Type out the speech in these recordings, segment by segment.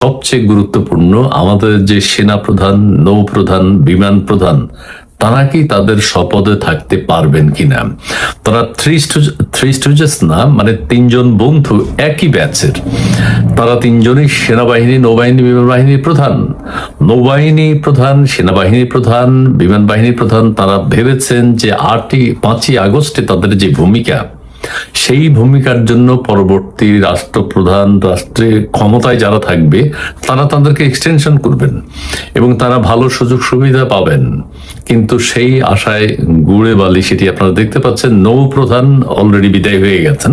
সবচেয়ে গুরুত্বপূর্ণ আমাদের যে সেনা প্রধান, নৌপ্রধান, বিমান প্রধান, তারা কি তাদের স্বপদে থাকতে পারবেন কিনা? তারা থ্রি স্টুজেস না, মানে তিনজন বন্ধু একই ব্যাচের। তারা তিনজনই সেনাবাহিনী, নৌবাহিনী, বিমান বাহিনীর প্রধান। নৌবাহিনী প্রধান, সেনাবাহিনী প্রধান, বিমান বাহিনী প্রধান তারা ভেবেছেন যে 5ই আগস্টে তাদের যে ভূমিকা, সেই ভূমিকার জন্য পরবর্তী রাষ্ট্রপ্রধান, রাষ্ট্রের ক্ষমতায় যারা থাকবে তারা তাদেরকে এক্সটেনশন করবেন এবং তারা ভালো সুযোগ সুবিধা পাবেন। কিন্তু সেই আশায় গুড়ে বালি, সেটি আপনারা দেখতে পাচ্ছেন। নৌপ্রধান অলরেডি বিদায় হয়ে গেছেন।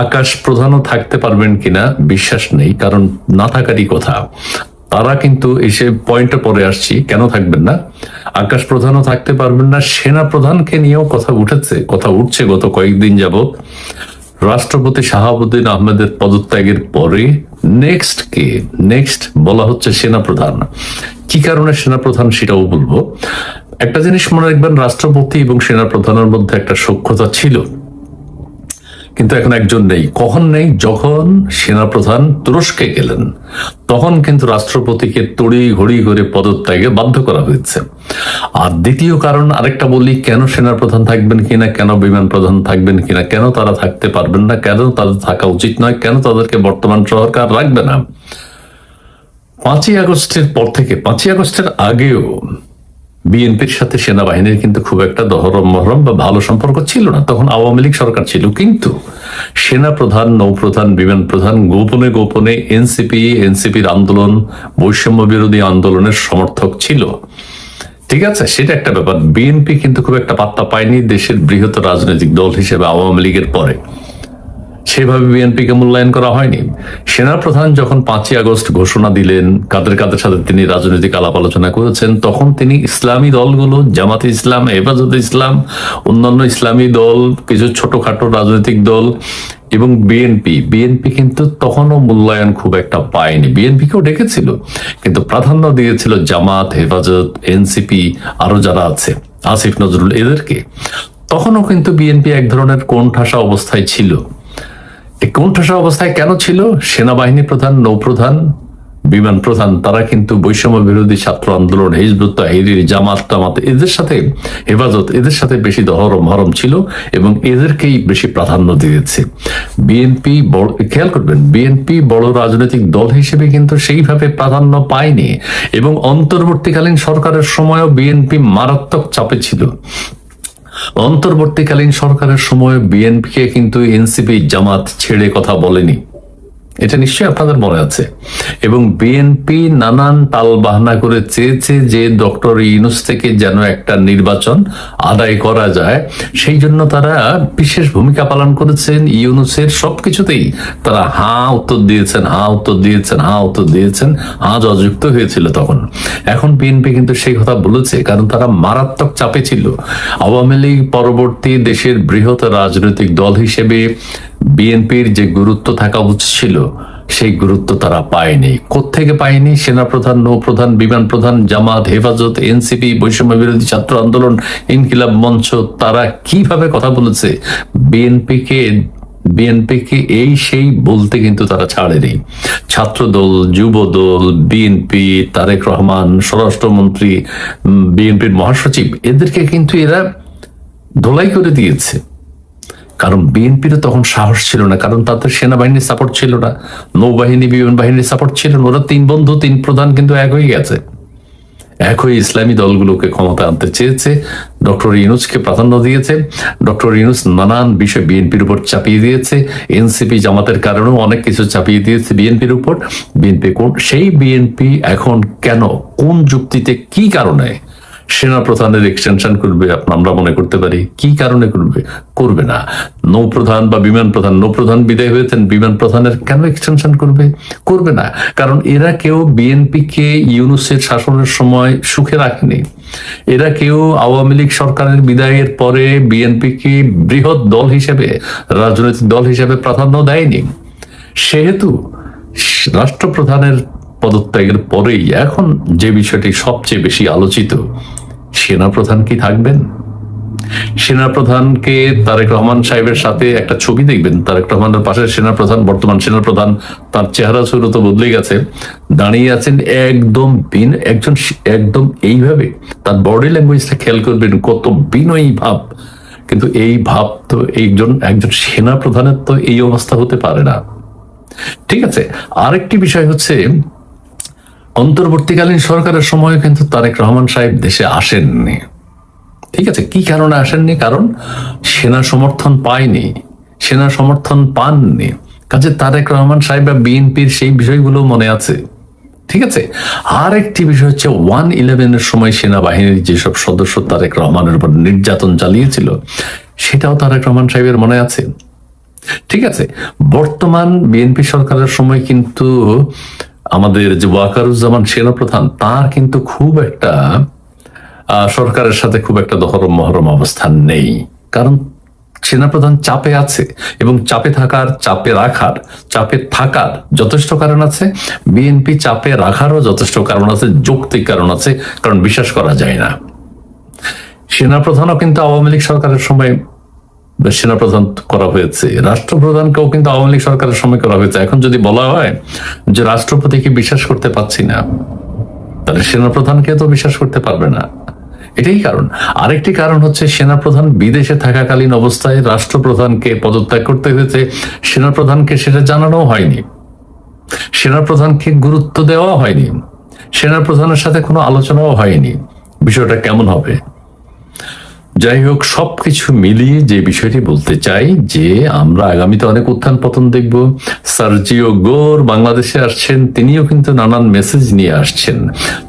আকাশ প্রধানও থাকতে পারবেন কিনা বিশ্বাস নেই, কারণ না থাকারই কথা। তারা কিন্তু এসে পয়েন্টে পরে আসছি, কেন থাকবেন না? আকাশ প্রধানও থাকতে পারবেন না। সেনা প্রধানকে নিয়েও কথা উঠছে গত কয়েকদিন যাবত। রাষ্ট্রপতি শাহাবুদ্দিন আহমেদের পদত্যাগের পরে নেক্সট বলা হচ্ছে সেনা প্রধান। কি কারণে সেনা প্রধান সেটাও বলবো। একটা জিনিস মনে রাখবেন, রাষ্ট্রপতি এবং সেনা প্রধানের মধ্যে একটা সখ্যতা ছিল, কিন্তু এখন একজন নেই। কখন নেই? যখন সেনাপ্রধান তুরস্কে গেলেন, তখন কিন্তু রাষ্ট্রপতিকে তড়ি ঘড়ি করে পদত্যাগে বাধ্য করা হয়েছে। আর দ্বিতীয় কারণ আরেকটা বলি, কেন সেনাপ্রধান থাকবেন কিনা, কেন বিমান প্রধান থাকবেন কিনা, কেন তারা থাকতে পারবেন না, কেন তাদের থাকা উচিত নয়, কেন তাদেরকে বর্তমান সরকার রাখবে না। 5ই আগস্টের পর থেকে, 5ই আগস্টের আগেও বিএনপির সাথে সেনাবাহিনীর কিন্তু খুব একটা দহরম মহরম বা ভালো সম্পর্ক ছিল না। তখন আওয়ামী লীগ সরকার ছিল, কিন্তু সেনা প্রধান, নৌপ্রধান, বিমান প্রধান গোপনে এনসিপির আন্দোলন, বৈষম্য বিরোধী আন্দোলনের সমর্থক ছিল। ঠিক আছে, সেটা একটা ব্যাপার। বিএনপি কিন্তু খুব একটা পাত্তা পায়নি দেশের বৃহত্তর রাজনৈতিক দল হিসেবে আওয়ামী লীগের পরে। সেভাবে বিএনপিকে মূল্যায়ন করা হয়নি। সেনাপ্রধান যখন 5ই আগস্ট ঘোষণা দিলেন, কাদের সাথে তিনি রাজনৈতিক আলাপ আলোচনা করেছেন, তখন তিনি ইসলামী দলগুলো, জামাতে ইসলাম, হেফাজতে ইসলাম, অন্যান্য ইসলামী দল, কিছু ছোটখাটো রাজনৈতিক দল এবং বিএনপি কিন্তু তখনও মূল্যায়ন খুব একটা পায়নি। বিএনপিকেও ডেকেছিল, কিন্তু প্রাধান্য দিয়েছিল জামাত, হেফাজত, এনসিপি, আরো যারা আছে, আসিফ নজরুল, এদেরকে। তখনও কিন্তু বিএনপি এক ধরনের কোণঠাসা অবস্থায় ছিল। এই কোণঠাসা অবস্থায় কেন ছিল? সেনাবাহিনী প্রধান, নৌপ্রধান, বিমান প্রধান তারা কিন্তু বৈষম্য বিরোধী ছাত্র আন্দোলন, হিজবুত তাহরির, জামাত, এদের সাথে, হেফাজত, এদের সাথে বেশি মহরম ছিল এবং এদেরকেই বেশি প্রাধান্য দিয়েছে। বিএনপি খেয়াল করবেন, বিএনপি বড় রাজনৈতিক দল হিসেবে কিন্তু সেইভাবে প্রাধান্য পায়নি এবং অন্তর্বর্তীকালীন সরকারের সময়ও বিএনপি মারাত্মক চাপে ছিল। অন্তর্বর্তীকালীন সরকারের সময় বিএনপিকে কিন্তু এনসিপি, জামাত ছেড়ে কথা বলেনি, এটা নিশ্চয়ই আপনাদের মনে আছে। এবং বিএনপি নানান তাল বাহানা করে চেয়েছে যে ডক্টর ইউনূস থেকে যেন একটা নির্বাচন আদায় করা যায়, সেই জন্য তারা বিশেষ ভূমিকা পালন করেছেন। ইউনূসের সবকিছুতেই তারা উত্তর দিয়েছেন, যুক্ত হয়েছিল তখন। এখন বিএনপি কিন্তু সেই কথা বলেছে, কারণ তারা মারাত্মক চাপে ছিল। আওয়ামী লীগ পরবর্তী দেশের বৃহৎ রাজনৈতিক দল হিসেবে বিএনপির যে গুরুত্ব থাকা উচিত ছিল, সেই গুরুত্ব তারা পায়নি। কোত্থেকে পায়নি? সেনাপ্রধান, নৌপ্রধান, বিমান প্রধান, জামাত, হেফাজত, এনসিপি, বৈষম্য বিরোধী ছাত্র আন্দোলন, ইনকিলাব মঞ্চ, তারা কিভাবে কথা বলেছে বিএনপিকে এই সেই বলতে কিন্তু তারা ছাড়েনি। ছাত্রদল, যুবদল, বিএনপি, তারেক রহমান স্বরাষ্ট্রমন্ত্রী, বিএনপির মহাসচিব, এদেরকে কিন্তু এরা ধোলাই করে দিয়েছে। কারণ বিএনপিরও তখন সাহস ছিল না, কারণ তাদের সেনাবাহিনীর সাপোর্ট ছিল না, নৌবাহিনী, বিমান বাহিনীর সাপোর্ট ছিল না। ওরা 3 বন্ধু, 3 প্রধান কিন্তু এক হয়ে গেছে, এক হয়ে ইসলামী দলগুলোকে ক্ষমতা আনতে চেয়েছে। ডক্টর ইউনূসকে প্রাধান্য দিয়েছে। ডক্টর ইউনূস নানান বিষয় বিএনপির উপর চাপিয়ে দিয়েছে। এনসিপি, জামাতের কারণেও অনেক কিছু চাপিয়ে দিয়েছে বিএনপির উপর। সেই বিএনপি এখন কেন, কোন যুক্তিতে, কি কারণে সেনা প্রধানের এক্সটেনশন করবে আমরা মনে করতে পারি? কি কারণে করবে না? নৌপ্রধান বা বিমান প্রধান, নৌপ্রধান বিদায় হয়েছেন, বিমান প্রধানের কেন এক্সটেনশন করবে না? কারণ এরা কেউ বিএনপিকে ইউনূসের শাসনের সময় সুখে রাখেনি। এরা কেউ আওয়ামী লীগ সরকারের বিদায়ের পরে বিএনপিকে বৃহৎ দল হিসেবে, রাজনৈতিক দল হিসেবে প্রাধান্য দেয়নি। সেহেতু রাষ্ট্রপ্রধানের পদত্যাগের পরেই এখন যে বিষয়টি সবচেয়ে বেশি আলোচিত, সেনাপ্রধান কি থাকবেন? সেনাপ্রধানকে তারেক রহমান সাহেবের সাথে একটা ছবি দেখবেন, তারেক রহমানের পাশে সেনাপ্রধান, বর্তমান সেনাপ্রধান, তার চেহারা সুরত বদলে গেছে, দাঁড়িয়ে আছেন একদম একদম এইভাবে, তার বডি ল্যাঙ্গুয়েজটা খেয়াল করবেন, কত বিনয়ী ভাব। কিন্তু এই ভাব তো একজন সেনাপ্রধানের তো এই অবস্থা হতে পারে না। ঠিক আছে, আরেকটি বিষয় হচ্ছে, অন্তর্বর্তীকালীন সরকারের সময় কিন্তু তারেক রহমান সাহেব দেশে আসেননি। ঠিক আছে, কি কারণে আসেননি? কারণ সেনা সমর্থন পায়নি, সেনা সমর্থন পাননি। কাজে তারেক রহমান সাহেব বা বিএনপির সেই বিষয়গুলো মনে আছে। ঠিক আছে, আর একটি বিষয় হচ্ছে 1/11 সময় সেনাবাহিনীর যেসব সদস্য তারেক রহমানের উপর নির্যাতন চালিয়েছিল, সেটাও তারেক রহমান সাহেবের মনে আছে। ঠিক আছে, বর্তমান বিএনপি সরকারের সময় কিন্তু আমাদের যে ওয়াকারুজ্জামান সেনাপ্রধান, তার কিন্তু খুব একটা সরকারের সাথে খুব একটা দহরম মহরম অবস্থান নেই। কারণ সেনাপ্রধান চাপে আছে, এবং চাপে থাকার যথেষ্ট কারণ আছে। বিএনপি চাপে রাখারও যথেষ্ট কারণ আছে, যৌক্তিক কারণ আছে, কারণ বিশ্বাস করা যায় না। সেনাপ্রধানও কিন্তু আওয়ামী লীগ সরকারের সময় সেনাপ্রধান করা হয়েছে, রাষ্ট্রপ্রধানকেও কিন্তু আওয়ামী লীগ সরকারের সময় করা হয়েছে। এখন যদি বলা হয় যে রাষ্ট্রপতিকে বিশ্বাস করতে পারছি না, তাহলে সেনাপ্রধানকে তো বিশ্বাস করতে পারবে না। এটাই কারণ। আরেকটি কারণ হচ্ছে, সেনাপ্রধান বিদেশে থাকাকালীন অবস্থায় রাষ্ট্রপ্রধানকে পদত্যাগ করতে হয়েছে, সেনাপ্রধানকে সেটা জানানো হয়নি, সেনাপ্রধানকে গুরুত্ব দেওয়া হয়নি, সেনাপ্রধানের সাথে কোনো আলোচনাও হয়নি। বিষয়টা কেমন হবে? যাই হোক, সবকিছু মিলিয়ে যে বিষয়টি বলতে চাই যে আমরা আগামীতে অনেক উত্থান পতন দেখব। সার্জিও গোর বাংলাদেশে আসছেন, তিনিও কিন্তু নানান মেসেজ নিয়ে আসছেন।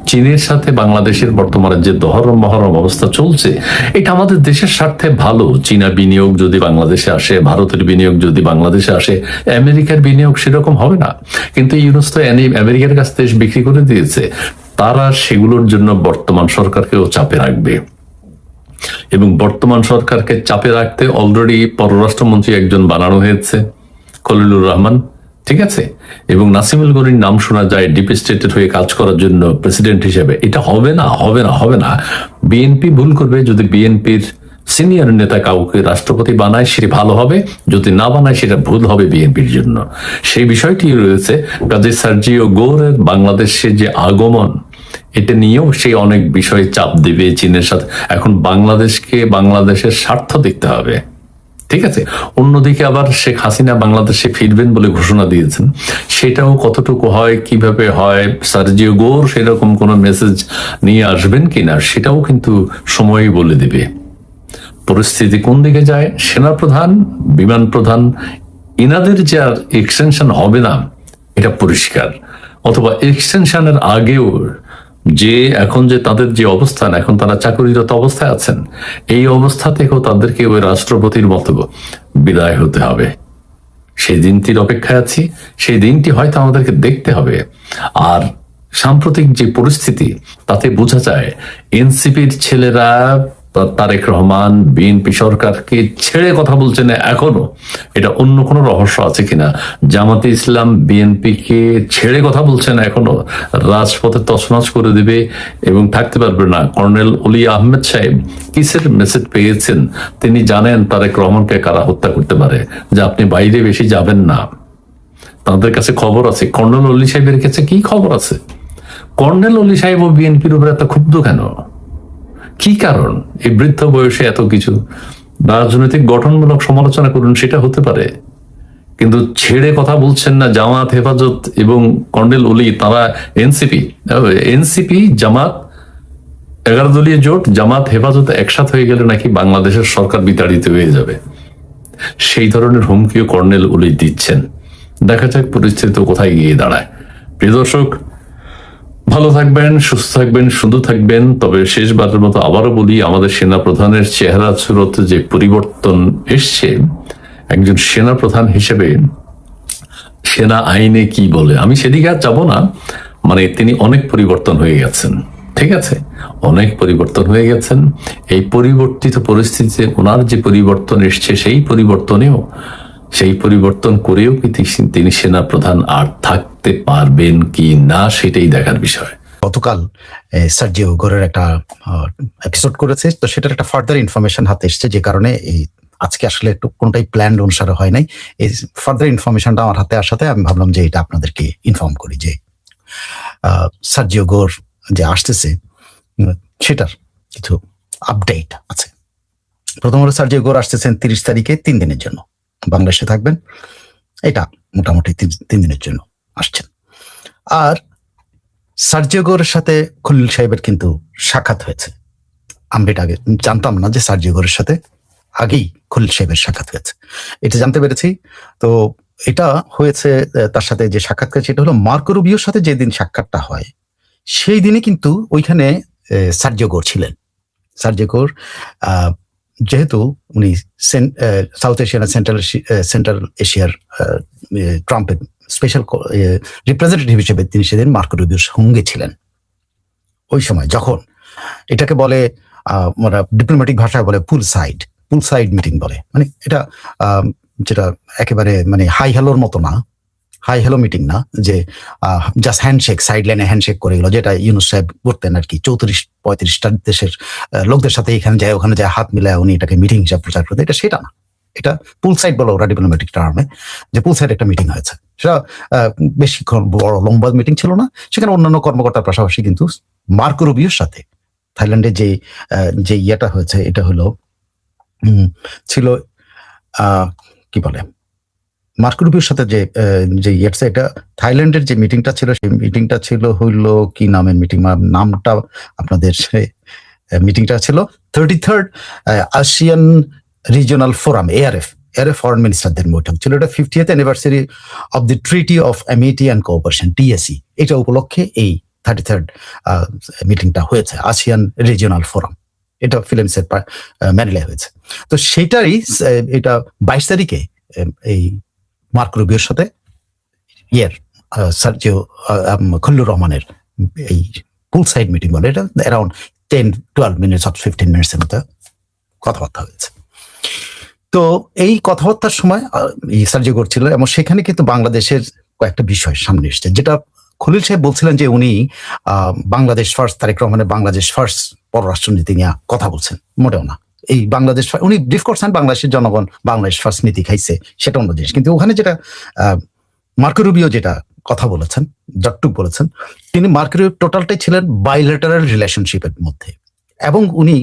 চীনের সাথে বাংলাদেশের বর্তমানে যে দহরম মহরম অবস্থা চলছে, এটা আমাদের দেশের স্বার্থে ভালো। চীনা বিনিয়োগ যদি বাংলাদেশে আসে, ভারতের বিনিয়োগ যদি বাংলাদেশে আসে, আমেরিকার বিনিয়োগ সেরকম হবে না। কিন্তু ইউনুস তো আমেরিকার কাছ থেকে বিক্রি করে দিয়েছে, তারা সেগুলোর জন্য বর্তমান সরকারকেও চাপে রাখবে, এবং বর্তমান সরকারকে চাপে রাখতে অলরেডি পররাষ্ট্রমন্ত্রী একজন বানানো হয়েছে, খলিলুর রহমান। ঠিক আছে, এবং নাসিমুল গনির নাম শোনা যায় ডিপ স্টেটের হয়ে কাজ করার জন্য প্রেসিডেন্ট হিসেবে। এটা হবে না। বিএনপি ভুল করবে যদি বিএনপির সিনিয়র নেতা কাউকে রাষ্ট্রপতি বানায়, সেটি ভালো হবে। যদি না বানায়, সেটা ভুল হবে বিএনপির জন্য। সেই বিষয়টি রয়েছে। কাজে সার্জিও গোরের বাংলাদেশে যে আগমন, এটা নিয়েও সেই অনেক বিষয় চাপ দিবে চীনের সাথে। এখন বাংলাদেশের স্বার্থ দেখতে হবে। ঠিক আছে, অন্যদিকে আবার শেখ হাসিনা বাংলাদেশে ফিরবেন বলে ঘোষণা দিয়েছেন, সেটাও কতটুকু হয়, কিভাবে হয়, সার্জিও গোর সেরকম কোনো মেসেজ নিয়ে আসবেন কিনা, সেটাও কিন্তু সময়ই বলে দিবে পরিস্থিতি কোন দিকে যায়। সেনাপ্রধান, বিমান প্রধান, ইনাদের যে আর এক্সটেনশন হবে না, এটা পরিষ্কার। অথবা এক্সটেনশনের আগেও যে এখন যে তাদের যে অবস্থান, এখন তারা চাকরিরত অবস্থায় আছেন, এই অবস্থা থেকেও তাদেরকে ওই রাষ্ট্রপতির মতো বিদায় হতে হবে। সেই দিনটির অপেক্ষায় আছি, সেই দিনটি হয়তো আমাদেরকে দেখতে হবে। আর সাম্প্রতিক যে পরিস্থিতি, তাতে বোঝা যায় এনসিপির ছেলেরা তারেক রহমান বিএনপি সরকারকে ছেড়ে কথা বলছেন এখনো। এটা অন্য কোনো রহস্য আছে কিনা? জামাতে ইসলাম বিএনপিকে ছেড়ে কথা বলছেন এখনো, রাজপথে তছনছ করে দিবে এবং থাকতে পারবে না। কর্নেল অলি আহমেদ সাহেব কিসের মেসেজ পেয়েছেন? তিনি জানেন তারেক রহমানকে কারা হত্যা করতে পারে, যে আপনি বাইরে বেশি যাবেন না। তাদের কাছে খবর আছে। কর্নেল অলি সাহেবের কাছে কি খবর আছে? কর্নেল অলি সাহেব ও বিএনপির উপরে এত ক্ষুব্ধ কেন? কি কারণ? এই বৃদ্ধ বয়সে এত কিছু। রাজনৈতিক গঠনমূলক সমালোচনা করুন, সেটা হতে পারে, কিন্তু ছেড়ে কথা বলছেন না। জামাত, হেফাজত এবং কর্নেল অলি, তারা এনসিপি জামাত 11 দলীয় জোট, জামাত হেফাজত একসাথ হয়ে গেলে নাকি বাংলাদেশের সরকার বিতাড়িত হয়ে যাবে, সেই ধরনের হুমকিও কর্নেল অলি দিচ্ছেন। দেখা যাক পরিস্থিতি কোথায় গিয়ে দাঁড়ায়। প্রিয় দর্শক, ভালো থাকবেন, সুস্থ থাকবেন, সুন্দর থাকবেন। তবে শেষবারের মতো আবারও বলি, আমাদের সেনা প্রধানের চেহারা সুরতে যে পরিবর্তন এসছে, একজন সেনা প্রধান হিসেবে সেনা আইনে কি বলে, আমি সেদিকে আর যাবো না। মানে তিনি অনেক পরিবর্তন হয়ে গেছেন। ঠিক আছে, অনেক পরিবর্তন হয়ে গেছেন। এই পরিবর্তিত পরিস্থিতিতে ওনার যে পরিবর্তন এসছে, সেই পরিবর্তন করেও কি তিনি সেনা প্রধান আর থাকতে পারবেন কি না, সেটাই দেখার বিষয়। গতকাল সার্জিও গোরের একটা এপিসোড করেছে, তো সেটার একটা ফার্দার ইনফরমেশন হাতে এসছে, যে কারণে এই আজকে আসলে একটু কোনটাই প্ল্যান অনুসারে হয় নাই। এই ফার্দার ইনফরমেশনটা আমার হাতে আসাতে আমি ভাবলাম যে এটা আপনাদেরকে ইনফর্ম করি যে সার্জিও গোর যে আসতেছে সেটার কিছু আপডেট আছে। প্রথমত সার্জিও গোর আসতেছেন 30 তারিখে 3 দিনের জন্য বাংলাদেশে থাকবেন। এটা মোটামুটি 3 দিনের জন্য আসছেন। আর সার্জিও গোরের সাথে খলিল সাহেবের কিন্তু সাক্ষাৎ হয়েছে। আমরা এটা আগে জানতাম না যে সার্জিও গোরের সাথে আগেই খলিল সাহেবের সাক্ষাৎ হয়েছে, এটা জানতে পেরেছি। তো এটা হয়েছে তার সাথে যে সাক্ষাৎ হয়েছে এটা হলো মার্কো রুবিওর সাথে যেদিন সাক্ষাৎটা হয় সেই দিনে কিন্তু ওইখানে সার্জিও গোর ছিলেন। সার্জিও গোর যেহেতু উনি সাউথ এশিয়ান সেন্ট্রাল এশিয়ার ট্রাম্পের স্পেশাল রিপ্রেজেন্টেটিভ হিসেবে তিনি সেদিন মার্কো রুবিওর সঙ্গে ছিলেন। ওই সময় যখন এটাকে বলে ডিপ্লোম্যাটিক ভাষায় বলে পুল সাইড মিটিং বলে, মানে এটা যেটা একেবারে মানে হাই হ্যালোর মতো না, হাই হ্যালো মিটিং না, যে জাস্ট হ্যান্ডশেক, সাইড লাইনে হ্যান্ডশেক করে গেল, যেটা ইউনুস সাহেব করতেন আর কি 34-35টা দেশের লোকদের সাথে এখানে যায় ওখানে যায় হাত মিলায় উনি এটাকে মিটিং হিসাবে প্রচার করতেন। এটা সেটা না, এটা পুল সাইড বলে ওরা ডিপ্লোম্যাটিক টার্মে, যে পুল সাইড একটা মিটিং হয়েছে। সেটা বেশিক্ষণ বড় লম্বা মিটিং ছিল না, সেখানে অন্যান্য কর্মকর্তার পাশাপাশি কিন্তু মার্কো রুবিওর সাথে থাইল্যান্ডে যে ইয়েটা হয়েছে এটা হলো ছিল কি বলে মার্কো রুবিওর সাথে যে ইয়েটা, এটা থাইল্যান্ডের যে মিটিংটা ছিল সেই মিটিংটা ছিল হইলো কি নামের মিটিং, নামটা আপনাদের মিটিংটা ছিল 33rd ASEAN regional forum, ARF foreign মিনিস্টারদের বৈঠক ছিল। এটা 50th anniversary of the treaty of amity and cooperation, TSE, এটা উপলক্ষে এই 33rd মিটিংটা হয়েছে, আসিয়ান রিজিওনাল ফোরাম। এটা ফিলিপিন্সের ম্যানিলায় হয়েছে। তো সেটারই এটা 22 তারিখে এই মার্কো রুবিওর সাথে সার্জিও খলিলুর রহমানের এই পুল সাইড মিটিং বলে, এটা অ্যারাউন্ড 10-12 মিনিটস অফ 15 মিনিটসের মতো কথাবার্তা হয়েছে। তো এই কথাবার্তার সময় সার্জিও গোর ছিল, এবং সেখানে কিন্তু বাংলাদেশের কয়েকটা বিষয় সামনে এসছে, যেটা খলিল সাহেব বলছিলেন যে উনি বাংলাদেশ ফার্স্ট, তারেক রহমানের বাংলাদেশ ফার্স্ট পররাষ্ট্রনীতি নিয়ে কথা বলছেন। মোটেও না, এই বাংলাদেশ উনি ব্রিফ করছেন বাংলাদেশের জনগণ বাংলাদেশ ফার্স্ট নীতি খাইছে, সেটা অন্য জিনিস। কিন্তু ওখানে যেটা মার্কো রুবিও যেটা কথা বলেছেন, যতটুক বলেছেন, তিনি মার্কো রুবিও টোটালটাই ছিলেন বাইলেটারাল রিলেশনশিপের মধ্যে, এবং উনি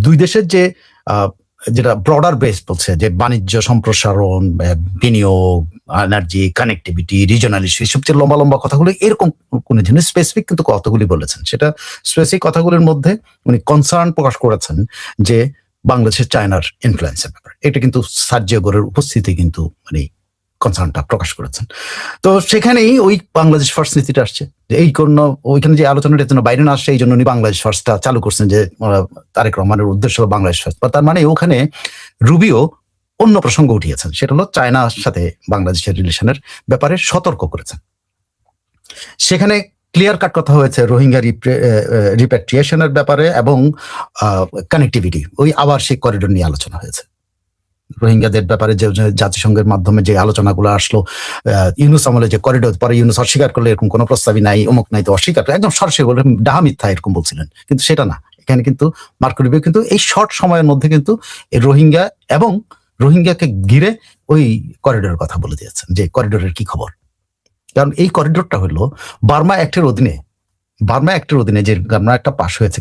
দুই দেশের যেটা ব্রডার বেস বলছে, যে বাণিজ্য সম্প্রসারণ, বিনিয়োগ, এনার্জি, কানেক্টিভিটি, রিজনাল ইস্যু, সবচেয়ে লম্বা লম্বা কথাগুলো, এরকম কোন জিনিস স্পেসিফিক কিন্তু কতগুলি বলেছেন। সেটা স্পেসিফিক কথাগুলির মধ্যে উনি কনসার্ন প্রকাশ করেছেন যে বাংলাদেশের চায়নার ইনফ্লুয়েন্সের ব্যাপারে। এটা কিন্তু সার্জিও গোরের উপস্থিতি কিন্তু মানে কনসার্নটা প্রকাশ করেছেন। তো সেখানেই ওই বাংলাদেশ ফার্স্ট নীতিটা আসছে, যে এই কোন ওইখানে যে আলোচনাটার জন্য বাইরে না আসছে, এই জন্য উনি বাংলাদেশ ফার্স্টটা চালু করছেন, যে তারেক রহমানের উদ্দেশ্য হলো বাংলাদেশ ফার্স্ট। তার মানে ওখানে রুবিও অন্য প্রসঙ্গ উঠিয়েছেন, সেটা হলো চায়নার সাথে বাংলাদেশের রিলেশনের ব্যাপারে সতর্ক করেছেন। সেখানে ক্লিয়ার কাট কথা হয়েছে রোহিঙ্গা রিপ্যাট্রিয়েশনের ব্যাপারে এবং কানেক্টিভিটি, ওই আবার সেই করিডোর নিয়ে আলোচনা হয়েছে। রোহিঙ্গাদের ব্যাপারে যে জাতিসংঘের মাধ্যমে যে আলোচনাগুলো আসলো, ইউনুস আমলে যে করিডোর, পরে ইউনুস অস্বীকার করলে এরকম কোনো প্রস্তাবই নাই, অমুক নাই, তো অস্বীকার একদম সরাসরি বলে ডাহা মিথ্যা এরকম বলছিলেন, কিন্তু সেটা না। এখানে কিন্তু মার্কো রুবিও কিন্তু এই শর্ট সময়ের মধ্যে কিন্তু এই রোহিঙ্গা এবং রোহিঙ্গাকে ঘিরে ওই করিডোরের কথা বলে দিয়েছেন, যে করিডোরের কি খবর। কারণ এই করিডোরটা হলো বার্মা অ্যাক্টের অধীনে, যে বার্মা একটা পাশ হয়েছে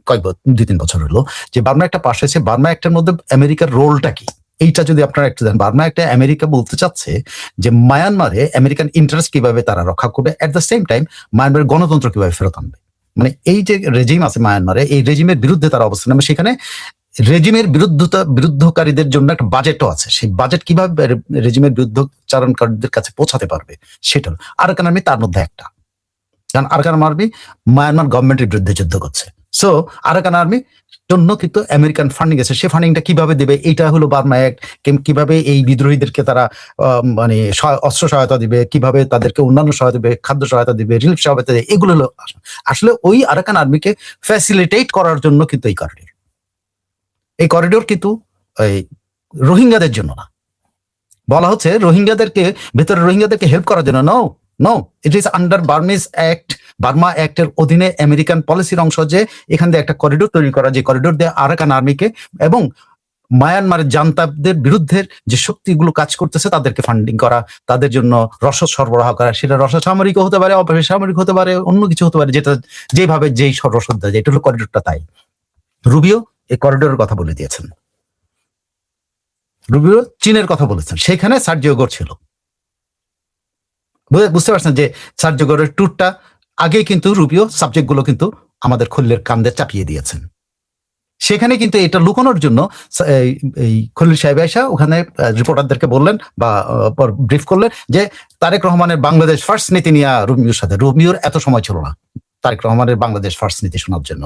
কয়েক 2-3 বছর হলো, যে বার্মা একটা পাশ হয়েছে। বার্মা অ্যাক্টের মধ্যে আমেরিকার রোলটা কি, এইটা যদি আপনারা একটু জানেন। বার্মা একটা আমেরিকা বলতে চাচ্ছে যে মায়ানমারে আমেরিকান ইন্টারেস্ট কিভাবে তারা রক্ষা করবে, এট দ্য সেম টাইম মায়ানমারের গণতন্ত্র কিভাবে ফেরত আনবে। মানে এই যে রেজিম আছে মায়ানমারে, এই রেজিমের বিরুদ্ধে তারা অবস্থান নেবে, সেখানে রেজিমের বিরুদ্ধকারীদের জন্য একটা বাজেটও আছে। সেই বাজেট কিভাবে রেজিমের বিরুদ্ধচারণকারীদের কাছে পৌঁছাতে পারবে, সেটা আরাকান আর্মি তার মধ্যে একটা। কারণ আরাকান আর্মি মায়ানমার গভর্নমেন্টের বিরুদ্ধে যুদ্ধ করছে, সো আরাকান আর্মি জন্য কিন্তু আমেরিকান ফান্ডিং আছে। সে ফান্ডিংটা কিভাবে দেবে, এইটা হলো বার্মা অ্যাক্ট। কিভাবে এই বিদ্রোহীদেরকে তারা মানে অস্ত্র সহায়তা দিবে, কিভাবে তাদেরকে অন্যান্য সহায়তা দিবে, খাদ্য সহায়তা দিবে, রিলিফ সহায়তা দিবে, এগুলো হলো আসলে ওই আরাকান আর্মিকে ফ্যাসিলিটেট করার জন্য কিন্তু এই করিডোর কিন্তু এই রোহিঙ্গাদের জন্য না। বলা হচ্ছে রোহিঙ্গাদেরকে হেল্প করার জন্য। No, it is under Burmese act, Burma অ্যাক্টের অধীনে আমেরিকান পলিসির অংশ যে এখান দিয়ে একটা করিডোর তৈরি করা, যে করিডোর দিয়ে আরাকান আর্মিকে এবং মায়ানমারের জান্তাদের বিরুদ্ধে যে শক্তিগুলো কাজ করতেছে তাদেরকে ফান্ডিং করা, তাদের জন্য রসদ সরবরাহ করা, সেটা রসদ সামরিক হতে পারে, অপেসামরিক হতে পারে, অন্য কিছু হতে পারে, যেটা যেভাবে যেই রসদ দেয়, এটা হলো করিডোরটা। তাই রুবিও এই করিডোরের কথা বলে দিয়েছেন। রুবিও চীনের কথা বলেছেন, সেখানে সার্জিও গোর ছিল। বুঝতে পারছেন যে সার্জিও গোরের ট্যুরটা আগে কিন্তু রুবিও সাবজেক্ট গুলো কিন্তু আমাদের খলিলের কান্দে চাপিয়ে দিয়েছেন। সেখানে কিন্তু এটা লুকানোর জন্য এই খলিল সাহেব আয়সা ওখানে রিপোর্টারদেরকে বললেন বা ব্রিফ করলেন যে তারেক রহমানের বাংলাদেশ ফার্স্ট নীতি নিয়ে রুমিওর সাথে। রুমিওর এত সময় ছিল না তারেক রহমানের বাংলাদেশ ফার্স্ট নীতি শোনার জন্য,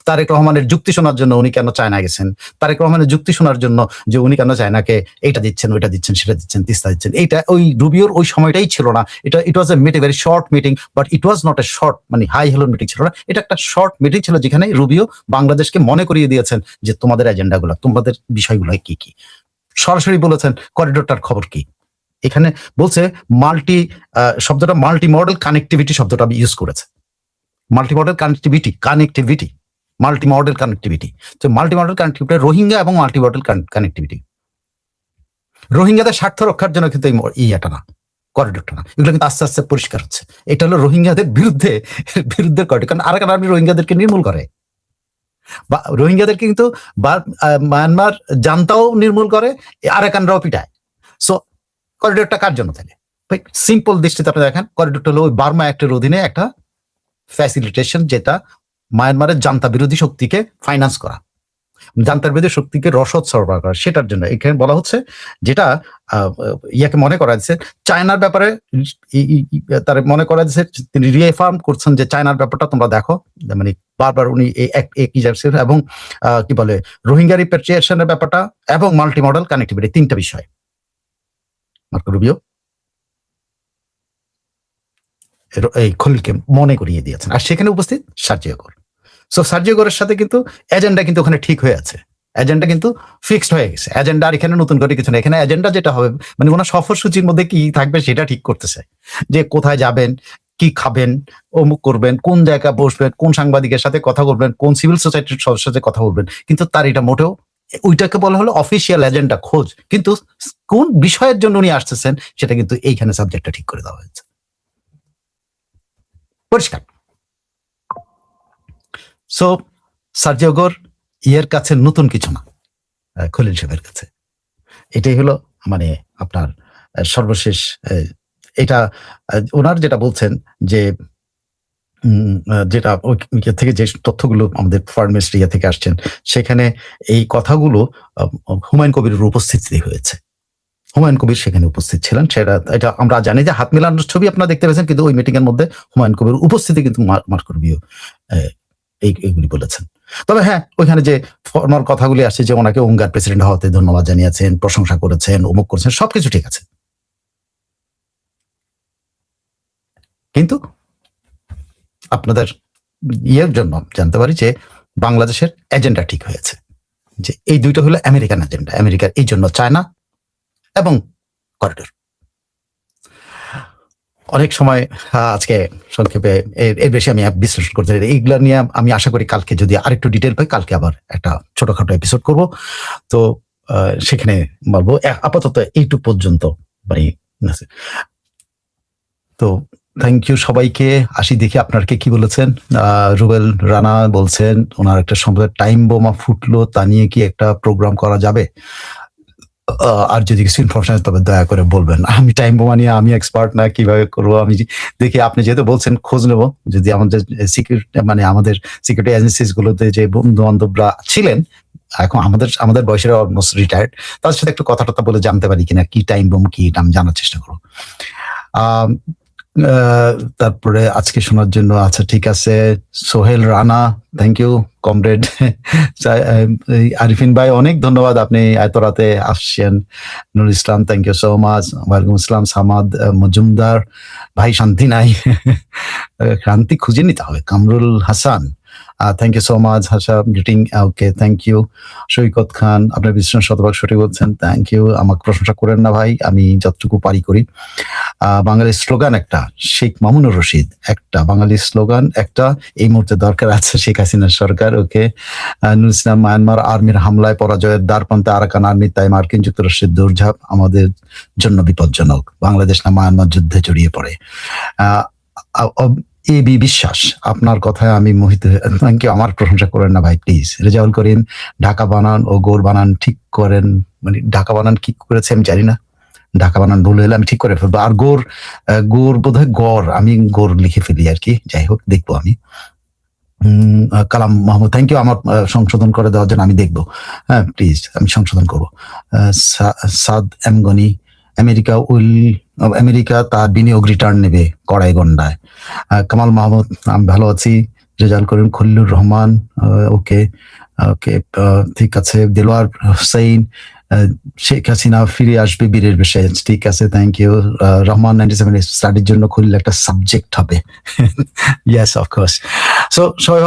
তারেক রহমানের যুক্তি শোনার জন্য উনি কেন চায়না গেছেন, তারেক রহমানের যুক্তি শোনার জন্য যে উনি কেন চায়নাকে এইটা দিচ্ছেন, ওইটা দিচ্ছেন, সেটা দিচ্ছেন, তিস্তা দিচ্ছেন। এইটা ওই রুবিওর ওই সময়টাই ছিল না। এটা it was a meeting, very short meeting, but it was not a short মানে হাই হেলো মিটিং ছিল না। এটা একটা শর্ট মিটিং ছিল যেখানে রুবিও বাংলাদেশকে মনে করিয়ে দিয়েছেন যে তোমাদের এজেন্ডাগুলো, তোমাদের বিষয়গুলো কি কি। সরাসরি বলেছেন করিডোরটার খবর কি। এখানে বলছে মাল্টি শব্দটা মাল্টি মডেল কানেক্টিভিটি শব্দটা ইউজ করেছে। Multi model connectivity multi model connectivity. তো মাল্টি মডেল কানেক্টিভিটি রোহিঙ্গা এবং মাল্টি মডেল কানেক্টিভিটি। রোহিঙ্গাদের স্বার্থ রক্ষার জন্য কিন্তু এটা না, করিডোরটা না। এগুলো কিন্তু আস্তে আস্তে পরিষ্কার হচ্ছে। এটা হলো রোহিঙ্গাদের বিরুদ্ধে করিডোর। কারণ আরাকান আর্মি রোহিঙ্গাদেরকে নির্মূল করে, বা রোহিঙ্গাদেরকে কিন্তু মায়ানমার জান্তাও নির্মূল করে, আরাকানরাও পিটায়। সো করিডোরটা কার জন্য তাহলে? সিম্পল দৃষ্টিতে আপনি দেখেন, করিডোরটা হলো ওই বার্মা অ্যাক্টের অধীনে একটা ফ্যাসিলিটেশন, যেটা মায়ানমারের জান্তা বিরোধী শক্তিকে ফাইন্যান্স করা, জান্তার বিরোধী শক্তিকে রসদ সরবরাহ করা, সেটার জন্য এখানে বলা হচ্ছে। যেটা ইয়াকে মনে করা যাচ্ছে চায়নার ব্যাপারে, তার মনে করা যাচ্ছে তিনি রিএফার্ম করছেন যে চায়নার ব্যাপারটা তোমরা দেখো, মানে বারবার উনি একই যাচ্ছেন। এবং কি বলে রোহিঙ্গা রিপ্যাট্রিয়েশনের ব্যাপারটা এবং মাল্টি মডেল কানেক্টিভিটি, তিনটা বিষয় মার্কো রুবিও এই খলিলকে মনে করিয়ে দিয়েছেন। আর সেখানে উপস্থিত সার্জিও গোর। সো সার্জিও গোরের সাথে কিন্তু এজেন্ডা কিন্তু ওখানে ঠিক হয়ে আছে, এজেন্ডা কিন্তু ফিক্সড হয়ে গেছে। এজেন্ডা আর এখানে নতুন করে কিছু না। এখানে এজেন্ডা যেটা হবে মানে ওনার সফরসূচির মধ্যে কি থাকবে সেটা ঠিক করতেছে, যে কোথায় যাবেন, কি খাবেন, অমুক করবেন, কোন জায়গায় বসবেন, কোন সাংবাদিকের সাথে কথা বলবেন, কোন সিভিল সোসাইটির সদস্যের সাথে কথা বলবেন। কিন্তু তার এটা মোটেও, ওইটাকে বলা হলো অফিসিয়াল এজেন্ডা খোঁজ, কিন্তু কোন বিষয়ের জন্য উনি আসতেছেন সেটা কিন্তু এইখানে সাবজেক্টটা ঠিক করে দেওয়া হয়েছে, পরিষ্কার। সো সার্জিও গোর ইয়ের কাছে নতুন কিছু না, খলিল সাহেবের কাছে এটাই হলো মানে আপনার সর্বশেষ। এটা ওনার যেটা বলছেন যে যেটা থেকে যে তথ্যগুলো আমাদের ফরেন মিনিস্ট্রি থেকে আসছেন, সেখানে এই কথাগুলো হুমায়ুন কবিরের উপস্থিতি হয়েছে। হুমায়ুন কবির সেখানে উপস্থিত ছিলেন। সেটা এটা আমরা জানি যে হাত মেলানোর ছবি আপনারা দেখতে পেয়েছেন, কিন্তু ওই মিটিং এর মধ্যে হুমায়ুন কবির উপস্থিতি কিন্তু মার্কো রুবিও এইগুলি বলেছেন। তবে হ্যাঁ, ওইখানে যে ফর্মাল কথাগুলি আসছে যে ওনাকে উঙ্গার প্রেসিডেন্ট হওয়াতে ধন্যবাদ জানিয়েছেন, প্রশংসা করেছেন, অমুক করেছেন, সবকিছু ঠিক আছে। কিন্তু আপনাদের ইয়ের জন্য জানতে পারি যে বাংলাদেশের এজেন্ডা ঠিক হয়েছে, যে এই দুইটা হলো আমেরিকান এজেন্ডা। আমেরিকার এই জন্য চায়না এবং করিডোর। অনেক সময় আজকে সংক্ষেপে এর বেশি আমি বিশ্লেষণ করতে চাই। এইগুলা নিয়ে আমি আশা করি কালকে যদি আরেকটু ডিটেল পাই, কালকে আবার একটা ছোটখাটো এপিসোড করব। তো সেখানে বলবো, আপাতত এইটুকু পর্যন্ত মানে। তো থ্যাংক ইউ সবাইকে। আসি দেখি আপনার কি বলেছেন। রুবেল রানা বলছেন ওনার একটা সম্প্রদায় টাইম বোমা ফুটলো, তা নিয়ে কি একটা প্রোগ্রাম করা যাবে? আর যদি কিছু ইনফরমেশন তবে দয়া করে বলবেন। আমি টাইম বোমা নিয়ে আমি এক্সপার্ট না, কিভাবে করবো আমি দেখি। আপনি যেহেতু বলছেন খোঁজ নেব, যদি আমাদের সিকিউরিটি মানে আমাদের সিকিউরিটি এজেন্সিস গুলোতে যে বন্ধু বান্ধবরা ছিলেন এখন আমাদের বয়সের অলমোস্ট রিটায়ার্ড, তাদের সাথে একটু কথা টথা বলে জানতে পারি কিনা কি টাইম বোম কি, এটা আমি জানার চেষ্টা করবো। তারপরে আজকে শোনার জন্য আচ্ছা ঠিক আছে। Sohel Rana, thank you comrade. Arifin ভাই অনেক ধন্যবাদ, আপনি এত রাতে আসছেন। Nurul Islam, thank you so much. ওয়ালাইকুম আসসালাম। সামাদ মজুমদার ভাই, শান্তি নাই, ক্রান্তি খুঁজে নিতে হবে। Kamrul Hasan, thank you so much হাসা greeting. Okay, thank you. Saikat Khan, আপনার বিশ্লেষণ শতভাগ সঠিক বলছেন, থ্যাংক ইউ। আমাকে প্রশংসা করেন না ভাই, আমি যতটুকু পারি করি। বাঙালির স্লোগান একটা, শেখ মামুনুর রশিদ, একটা বাঙালির স্লোগান একটা এই মুহূর্তে দরকার আছে শেখ হাসিনার সরকার। ওকে, নুরুল ইসলাম, মায়ানমার আর্মির হামলায় পরাজয়ের দ্বারপ্রান্তে আরাকান আর্মি, তাই মার্কিন যুক্তরাষ্ট্রের দৌড়ঝাঁপ আমাদের জন্য বিপজ্জনক। বাংলাদেশ না মায়ানমার যুদ্ধে জড়িয়ে পড়ে। এবি বিশ্বাস, আপনার কথায় আমি মোহিত। Thank you. আমার প্রশংসা করেন না ভাই প্লিজ। রেজাউল করিম, ঢাকা বানান ও গোর বানান ঠিক করেন, মানে ঢাকা বানান কি করেছে আমি জানি না, ঢাকা বানান ভুল হলে আমি ঠিক করে ফেলবো। আর গোর বোধহয় গড়, আমি গোর লিখে ফেলি আর কি, যাই হোক দেখবো আমি। কালাম মাহমুদ, থ্যাংক ইউ আমার সংশোধন করে দেওয়ার জন্য, আমি দেখবো। হ্যাঁ প্লিজ, আমি সংশোধন করবো। সাদ এম গনি, আমেরিকা তার বিনিয়োগ রিটার্ন নেবে কড়াইগন্ডায়। কামাল মাহমুদ, আমি ভালো আছি। রেজাল করিম, খলিলুর রহমান, ওকে ওকে, ঠিক আছে। দেলোয়ার হোসেন, শেখ হাসিনা ফিরে আসবে বীরের বেশে, ঠিক আছে, থ্যাংক ইউ। রহমান 97 স্টাডির জন্য খলিল একটা সাবজেক্ট হবে। Yes of course. সো সবাই